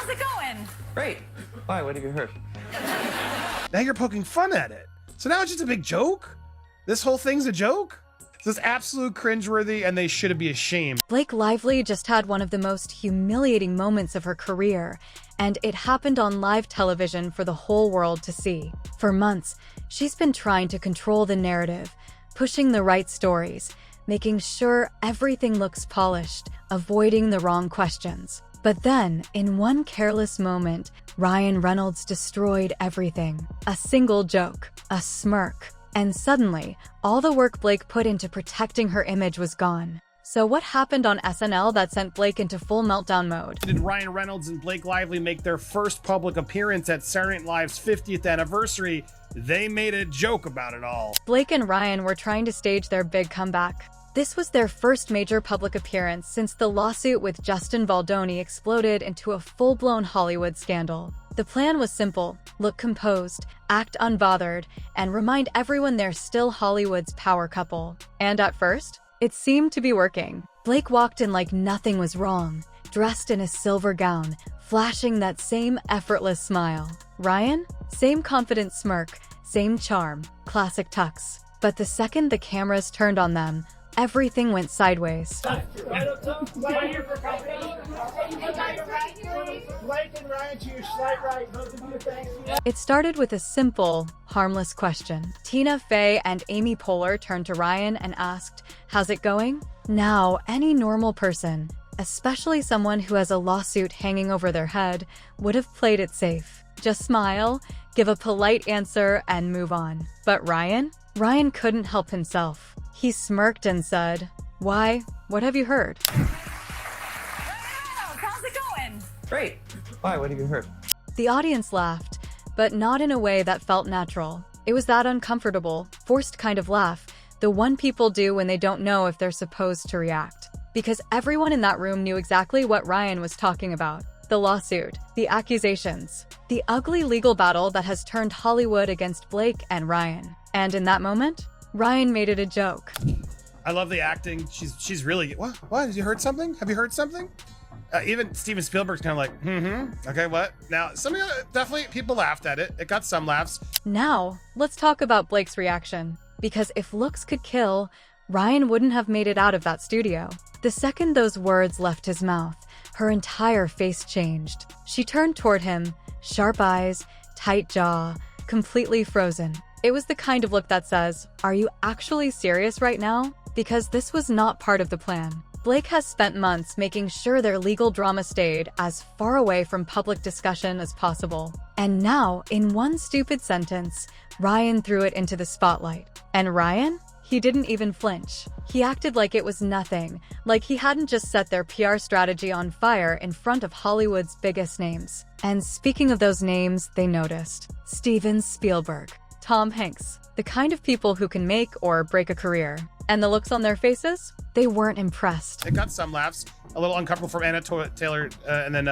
How's it going? Great. Why? What have you heard? Now you're poking fun at it. So now it's just a big joke? This whole thing's a joke? This is absolute cringeworthy, and they should be ashamed. Blake Lively just had one of the most humiliating moments of her career, and it happened on live television for the whole world to see. For months, she's been trying to control the narrative, pushing the right stories, making sure everything looks polished, avoiding the wrong questions. But then, in one careless moment, Ryan Reynolds destroyed everything. A single joke, a smirk, and suddenly, all the work Blake put into protecting her image was gone. So what happened on SNL that sent Blake into full meltdown mode? Did Ryan Reynolds and Blake Lively make their first public appearance at Saturday Night Live's 50th anniversary? They made a joke about it all. Blake and Ryan were trying to stage their big comeback. This was their first major public appearance since the lawsuit with Justin Baldoni exploded into a full-blown Hollywood scandal. The plan was simple: look composed, act unbothered, and remind everyone they're still Hollywood's power couple. And at first, it seemed to be working. Blake walked in like nothing was wrong, dressed in a silver gown, flashing that same effortless smile. Ryan? Same confident smirk, same charm, classic tux. But the second the cameras turned on them, everything went sideways. It started with a simple, harmless question. Tina Fey and Amy Poehler turned to Ryan and asked, "How's it going?" Now, any normal person, especially someone who has a lawsuit hanging over their head, would have played it safe. Just smile, give a polite answer, and move on. But Ryan? Ryan couldn't help himself. He smirked and said, "Why? What have you heard?" How's it going? Great. Why? What have you heard? The audience laughed, but not in a way that felt natural. It was that uncomfortable, forced kind of laugh, the one people do when they don't know if they're supposed to react. Because everyone in that room knew exactly what Ryan was talking about. The lawsuit, the accusations, the ugly legal battle that has turned Hollywood against Blake and Ryan. And in that moment, Ryan made it a joke. I love the acting. She's really, what? Have you heard something? Have you heard something? Even Steven Spielberg's kind of like, okay, what? Now, definitely people laughed at it. It got some laughs. Now, let's talk about Blake's reaction. Because if looks could kill, Ryan wouldn't have made it out of that studio. The second those words left his mouth, her entire face changed. She turned toward him, sharp eyes, tight jaw, completely frozen. It was the kind of look that says, "Are you actually serious right now?" Because this was not part of the plan. Blake has spent months making sure their legal drama stayed as far away from public discussion as possible. And now, in one stupid sentence, Ryan threw it into the spotlight. And Ryan? He didn't even flinch. He acted like it was nothing, like he hadn't just set their PR strategy on fire in front of Hollywood's biggest names. And speaking of those names, they noticed. Steven Spielberg, Tom Hanks, the kind of people who can make or break a career. And the looks on their faces? They weren't impressed. It got some laughs. A little uncomfortable from Anna Taylor, and then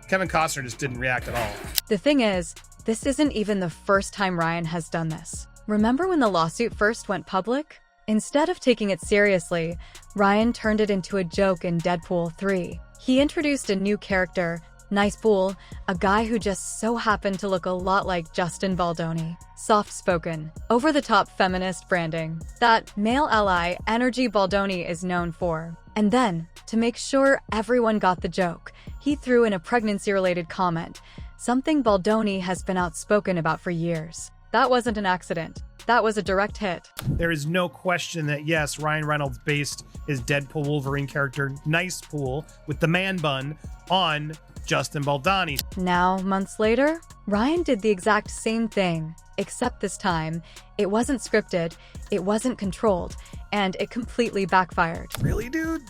Kevin Costner just didn't react at all. The thing is, this isn't even the first time Ryan has done this. Remember when the lawsuit first went public? Instead of taking it seriously, Ryan turned it into a joke in Deadpool 3. He introduced a new character, Nice Bull, a guy who just so happened to look a lot like Justin Baldoni. Soft-spoken, over-the-top feminist branding. That male ally energy Baldoni is known for. And then, to make sure everyone got the joke, he threw in a pregnancy-related comment, something Baldoni has been outspoken about for years. That wasn't an accident. That was a direct hit. There is no question that, yes, Ryan Reynolds based his Deadpool Wolverine character, Nice Pool, with the man bun, on Justin Baldoni. Now, months later, Ryan did the exact same thing, except this time, it wasn't scripted, it wasn't controlled, and it completely backfired. Really, dude?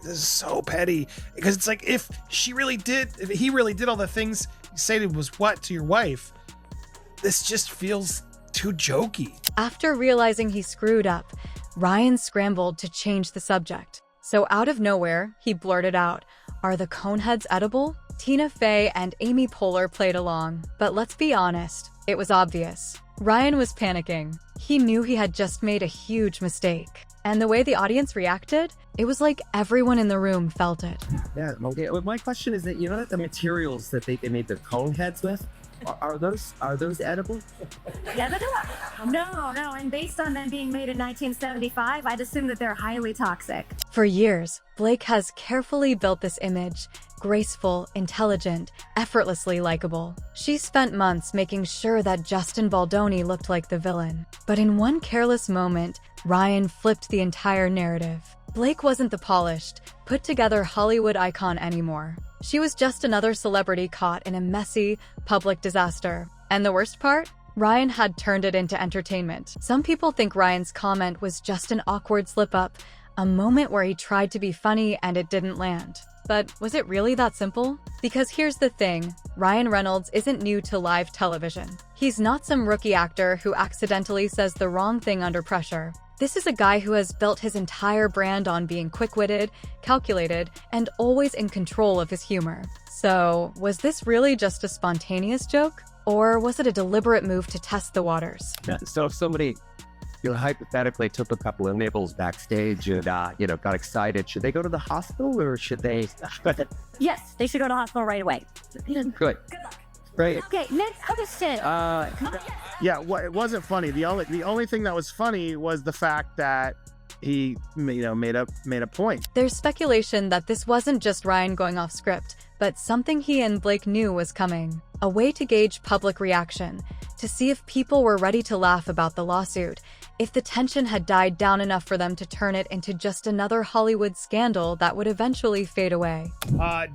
This is so petty. Because it's like, if he really did all the things you said was what to your wife, this just feels too jokey. After realizing he screwed up, Ryan scrambled to change the subject. So out of nowhere, he blurted out, "Are the Coneheads edible?" Tina Fey and Amy Poehler played along, but let's be honest, it was obvious. Ryan was panicking. He knew he had just made a huge mistake. And the way the audience reacted, it was like everyone in the room felt it. Yeah, okay. Well, my question is that the materials that they made the cone heads with, are those edible? Yeah, no. And based on them being made in 1975, I'd assume that they're highly toxic. For years, Blake has carefully built this image: graceful, intelligent, effortlessly likable. She spent months making sure that Justin Baldoni looked like the villain. But in one careless moment, Ryan flipped the entire narrative. Blake wasn't the polished, put-together Hollywood icon anymore. She was just another celebrity caught in a messy, public disaster. And the worst part? Ryan had turned it into entertainment. Some people think Ryan's comment was just an awkward slip-up, a moment where he tried to be funny and it didn't land. But was it really that simple? Because here's the thing, Ryan Reynolds isn't new to live television. He's not some rookie actor who accidentally says the wrong thing under pressure. This is a guy who has built his entire brand on being quick-witted, calculated, and always in control of his humor. So, was this really just a spontaneous joke? Or was it a deliberate move to test the waters? So if somebody, hypothetically took a couple of nibbles backstage and, got excited, should they go to the hospital or should they? Yes, they should go to hospital right away. Good. Good luck. Great. Okay, next question. Yeah, well, it wasn't funny. The only thing that was funny was the fact that he, made a point. There's speculation that this wasn't just Ryan going off script, but something he and Blake knew was coming. A way to gauge public reaction, to see if people were ready to laugh about the lawsuit, if the tension had died down enough for them to turn it into just another Hollywood scandal that would eventually fade away.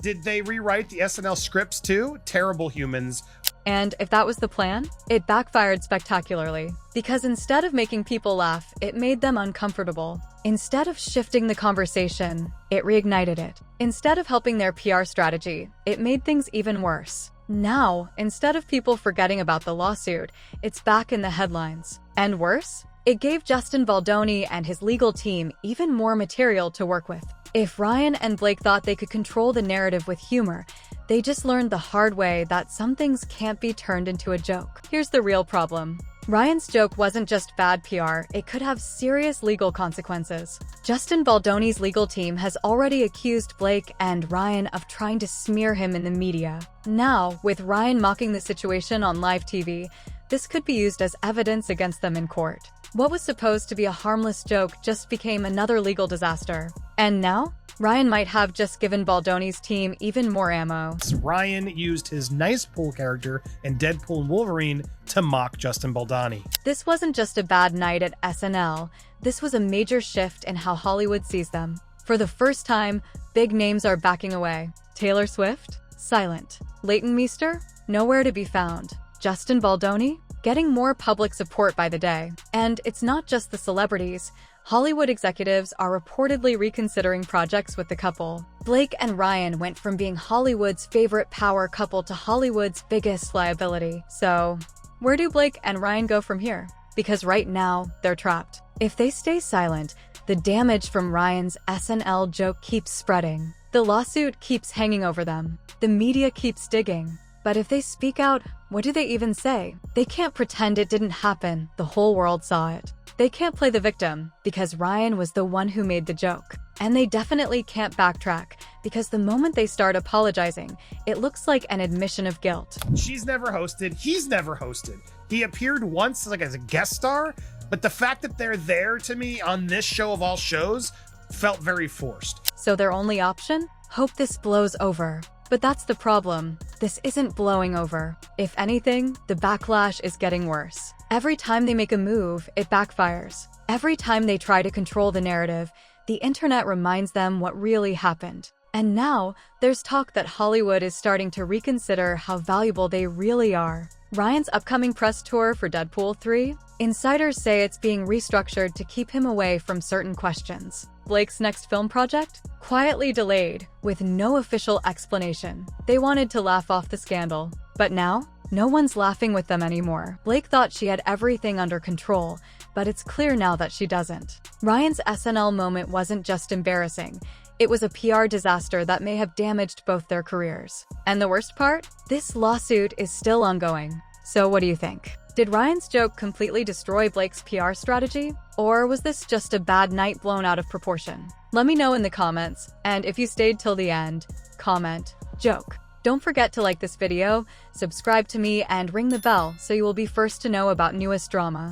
Did they rewrite the SNL scripts too? Terrible humans. And if that was the plan, it backfired spectacularly. Because instead of making people laugh, it made them uncomfortable. Instead of shifting the conversation, it reignited it. Instead of helping their PR strategy, it made things even worse. Now, instead of people forgetting about the lawsuit, it's back in the headlines. And worse, it gave Justin Baldoni and his legal team even more material to work with. If Ryan and Blake thought they could control the narrative with humor, they just learned the hard way that some things can't be turned into a joke. Here's the real problem. Ryan's joke wasn't just bad PR, it could have serious legal consequences. Justin Baldoni's legal team has already accused Blake and Ryan of trying to smear him in the media. Now, with Ryan mocking the situation on live TV, this could be used as evidence against them in court. What was supposed to be a harmless joke just became another legal disaster. And now, Ryan might have just given Baldoni's team even more ammo. Ryan used his nice pool character in Deadpool and Wolverine to mock Justin Baldoni. This wasn't just a bad night at SNL, this was a major shift in how Hollywood sees them. For the first time, big names are backing away. Taylor Swift? Silent. Leighton Meester? Nowhere to be found. Justin Baldoni? Getting more public support by the day. And it's not just the celebrities. Hollywood executives are reportedly reconsidering projects with the couple. Blake and Ryan went from being Hollywood's favorite power couple to Hollywood's biggest liability. So, where do Blake and Ryan go from here? Because right now, they're trapped. If they stay silent, the damage from Ryan's SNL joke keeps spreading. The lawsuit keeps hanging over them. The media keeps digging. But if they speak out, what do they even say? They can't pretend it didn't happen. The whole world saw it. They can't play the victim because Ryan was the one who made the joke. And they definitely can't backtrack because the moment they start apologizing, it looks like an admission of guilt. She's never hosted. He's never hosted. He appeared once as a guest star, but the fact that they're there to me on this show of all shows felt very forced. So their only option? Hope this blows over. But that's the problem. This isn't blowing over. If anything, the backlash is getting worse. Every time they make a move, it backfires. Every time they try to control the narrative, the internet reminds them what really happened. And now, there's talk that Hollywood is starting to reconsider how valuable they really are. Ryan's upcoming press tour for Deadpool 3? Insiders say it's being restructured to keep him away from certain questions. Blake's next film project? Quietly delayed, with no official explanation. They wanted to laugh off the scandal. But now, no one's laughing with them anymore. Blake thought she had everything under control, but it's clear now that she doesn't. Ryan's SNL moment wasn't just embarrassing. It was a PR disaster that may have damaged both their careers. And the worst part? This lawsuit is still ongoing. So what do you think? Did Ryan's joke completely destroy Blake's PR strategy? Or was this just a bad night blown out of proportion? Let me know in the comments, and if you stayed till the end, comment, joke. Don't forget to like this video, subscribe to me, and ring the bell so you will be first to know about newest drama.